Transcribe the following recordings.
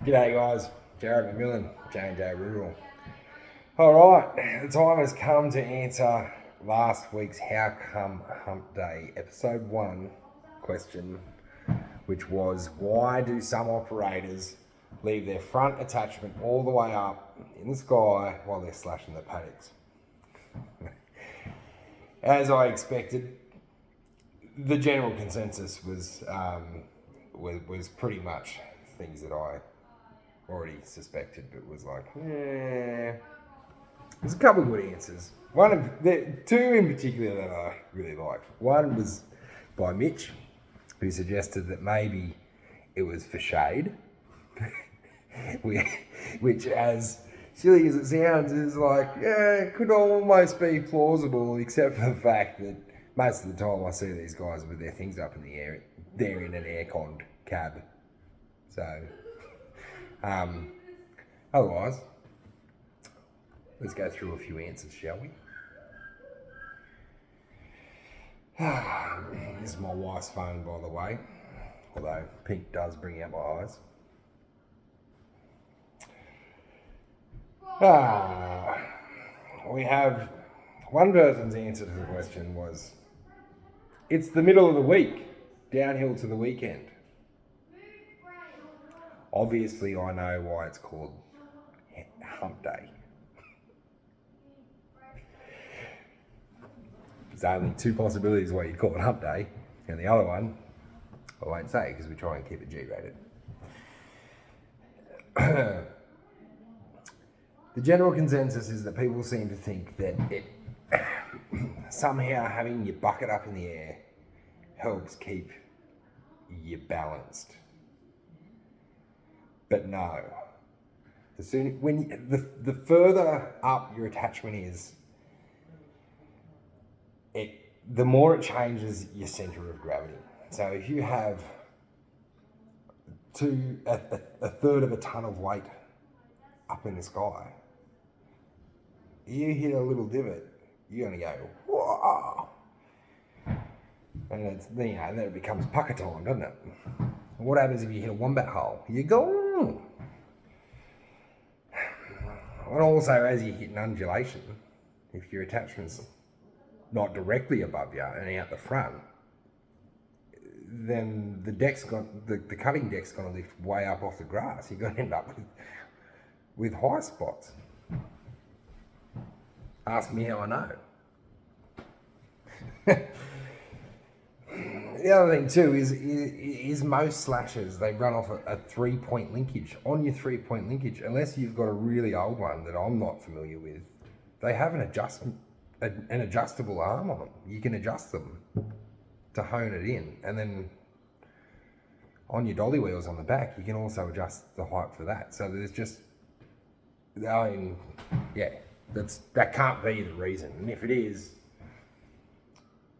G'day guys, Jared McMillan, J&J Rural. Alright, the time has come to answer last week's How Come Hump Day Episode 1 question, which was why do some operators leave their front attachment all the way up in the sky while they're slashing the paddocks? As I expected, the general consensus was pretty much things that I already suspected, but was like, there's a couple of good answers. Two in particular that I really liked. One was by Mitch, who suggested that maybe it was for shade, which, as silly as it sounds, is like, it could almost be plausible, except for the fact that most of the time I see these guys with their things up in the air, they're in an air-conned cab. So, otherwise, let's go through a few answers, shall we? This is my wife's phone, by the way, although pink does bring out my eyes. We have one person's answer to the question was, it's the middle of the week, downhill to the weekend. Obviously, I know why it's called Hump Day. There's only two possibilities why you'd call it Hump Day, and the other one I won't say because we try and keep it G-rated. The general consensus is that people seem to think that it somehow having your bucket up in the air helps keep you balanced. But no. The further up your attachment is, the more it changes your center of gravity. So if you have a third of a ton of weight up in the sky, you hit a little divot, you're going to go, whoa. And then it becomes pucker time, doesn't it? What happens if you hit a wombat hole? You go. And also, as you hit an undulation, if your attachment's not directly above you and out the front, then the cutting deck's going to lift way up off the grass. You're going to end up with high spots. Ask me how I know. The other thing too is most slashers, they run off a 3-point linkage. On your 3-point linkage, unless you've got a really old one that I'm not familiar with, they have an adjustable arm on them. You can adjust them to hone it in, and then on your dolly wheels on the back, you can also adjust the height for that. So there's just, that can't be the reason. And if it is,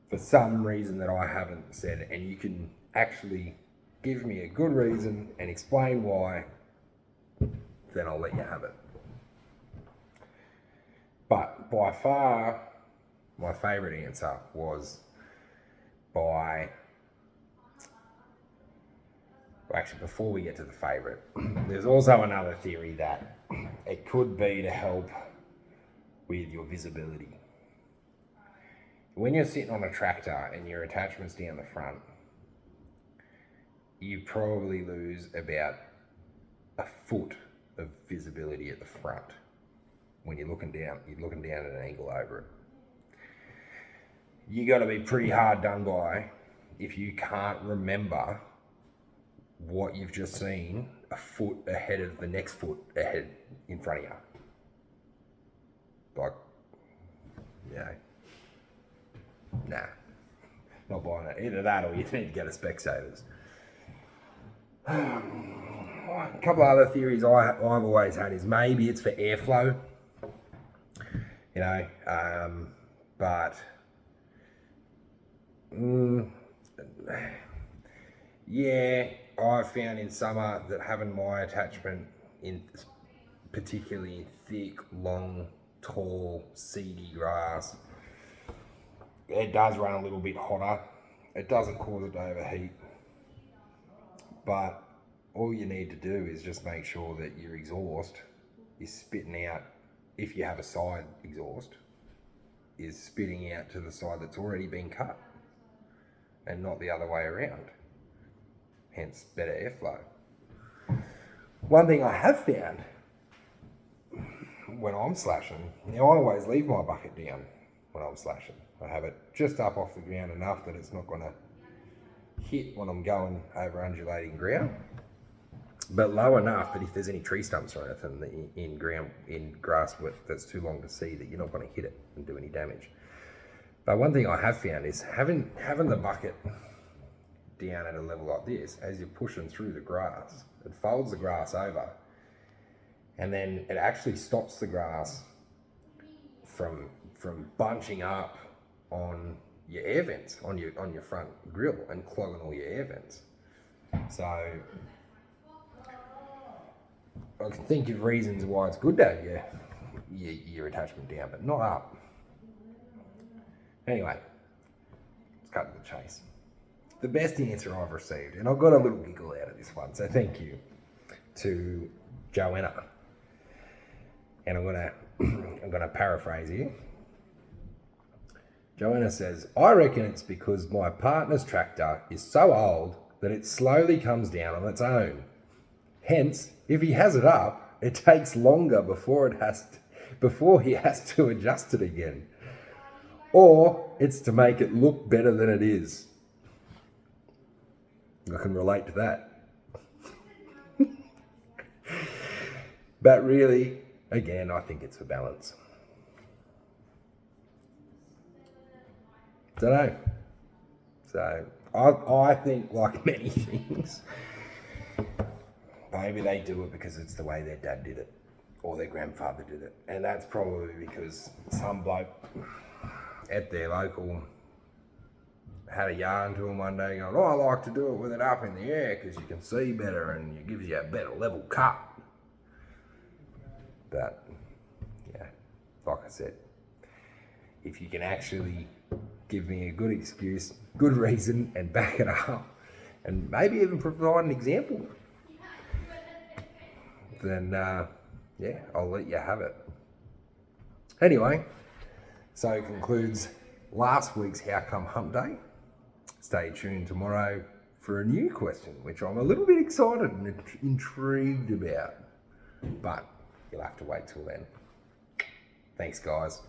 for some reason that I haven't said, and you can actually give me a good reason and explain why, then I'll let you have it. But by far, my favourite answer was before we get to the favourite, there's also another theory that it could be to help with your visibility. When you're sitting on a tractor and your attachment's down the front, you probably lose about a foot of visibility at the front when you're looking down at an angle over it. You got to be pretty hard done by if you can't remember what you've just seen a foot ahead of the next foot ahead in front of you. Like, nah, not buying it. Either that or you need to get a Specsavers. A couple of other theories I've always had is maybe it's for airflow, but I've found in summer that having my attachment in particularly thick, long, tall, seedy grass, it does run a little bit hotter. It doesn't cause it to overheat, but all you need to do is just make sure that your exhaust is spitting out, if you have a side exhaust, is spitting out to the side that's already been cut and not the other way around. Hence better airflow. One thing I have found when I'm slashing, I always leave my bucket down when I'm slashing. I have it just up off the ground enough that it's not going to hit when I'm going over undulating ground, but low enough that if there's any tree stumps or anything in grass that's too long to see, that you're not going to hit it and do any damage. But one thing I have found is having the bucket down at a level like this, as you're pushing through the grass, it folds the grass over, and then it actually stops the grass from bunching up on your air vents, on your front grill, and clogging all your air vents. So I can think of reasons why it's good to have your attachment down, but not up. Anyway, let's cut to the chase. The best answer I've received, and I got a little giggle out of this one, so thank you to Joanna. And I'm gonna paraphrase here. Joanna says, I reckon it's because my partner's tractor is so old that it slowly comes down on its own. Hence, if he has it up, it takes longer before he has to adjust it again. Or it's to make it look better than it is. I can relate to that. But really, again, I think it's for balance. Don't know. So I think, like many things, maybe they do it because it's the way their dad did it or their grandfather did it, and that's probably because some bloke at their local had a yarn to him one day going, I like to do it with it up in the air because you can see better and it gives you a better level cut. But yeah, like I said, if you can actually give me a good excuse, good reason, and back it up, and maybe even provide an example, then yeah, I'll let you have it. Anyway, so it concludes last week's Howcome Hump Day. Stay tuned tomorrow for a new question, which I'm a little bit excited and intrigued about, but you'll have to wait till then. Thanks, guys.